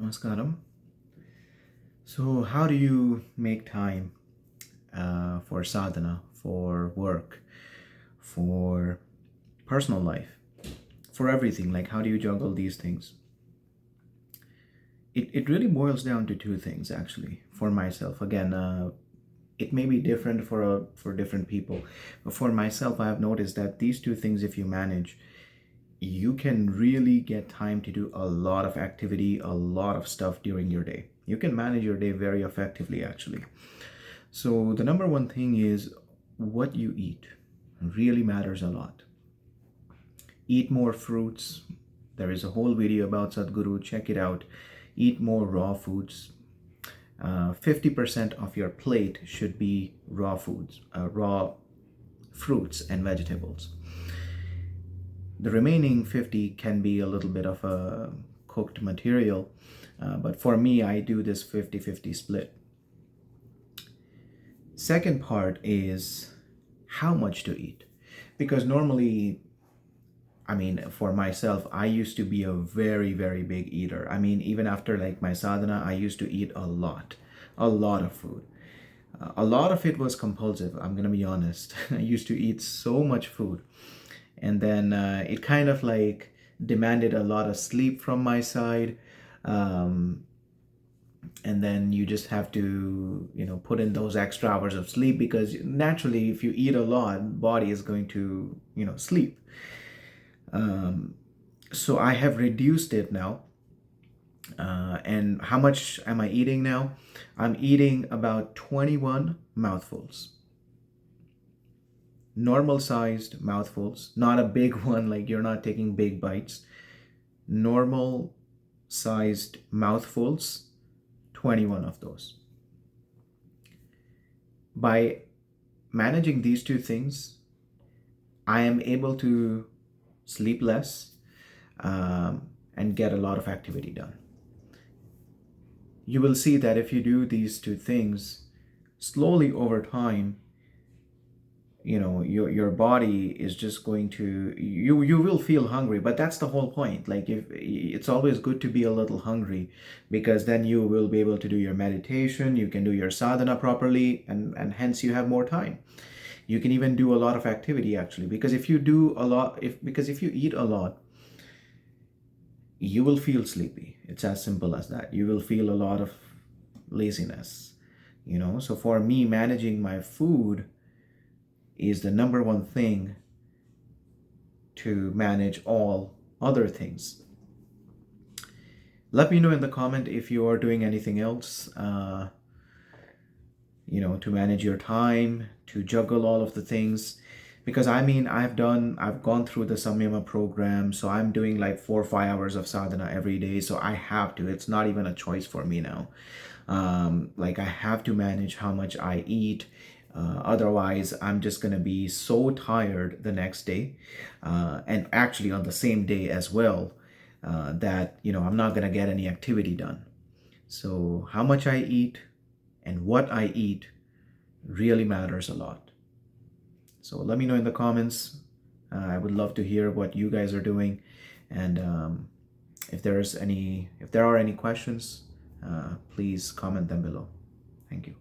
Namaskaram. So, how do you make time for sadhana, for work, for personal life, for everything? Like, how do you juggle these things? It really boils down to two things, actually, for myself. Again, it may be different for different people, but for myself, I have noticed that these two things, if you manage, you can really get time to do a lot of activity, a lot of stuff during your day. You can manage your day very effectively, actually. So, the number one thing is what you eat really matters a lot. Eat more fruits. There is a whole video about Sadhguru. Check it out. Eat more raw foods. 50% of your plate should be raw foods, raw fruits and vegetables. The remaining 50 can be a little bit of a cooked material, but for me, I do this 50-50 split. Second part is how much to eat. Because normally, for myself, I used to be a very, very big eater. Even after like my sadhana, I used to eat a lot of food. A lot of it was compulsive, I'm gonna be honest. I used to eat so much food. And then it kind of like demanded a lot of sleep from my side. Um, and then you just have to put in those extra hours of sleep, because naturally if you eat a lot, body is going to sleep. So I have reduced it now. And how much am I eating now? I'm eating about 21 mouthfuls, normal sized mouthfuls, not a big one, like you're not taking big bites. Normal sized mouthfuls, 21 of those. By managing these two things, I am able to sleep less, and get a lot of activity done. You will see that if you do these two things slowly over time, your body is just going to, you will feel hungry, but that's the whole point. Like, if it's always good to be a little hungry, because then you will be able to do your meditation, you can do your sadhana properly, and hence you have more time. You can even do a lot of activity, actually, because if you do a lot, if you eat a lot, you will feel sleepy. It's as simple as that. You will feel a lot of laziness. So for me, managing my food is the number one thing to manage all other things. Let me know in the comment if you are doing anything else, to manage your time, to juggle all of the things. Because I've gone through the Samyama program, so I'm doing like 4 or 5 hours of sadhana every day. So I have to, it's not even a choice for me now. Like, I have to manage how much I eat. Otherwise, I'm just going to be so tired the next day, and actually on the same day as well, that, I'm not going to get any activity done. So how much I eat and what I eat really matters a lot. So let me know in the comments. I would love to hear what you guys are doing. And if there are any questions, please comment them below. Thank you.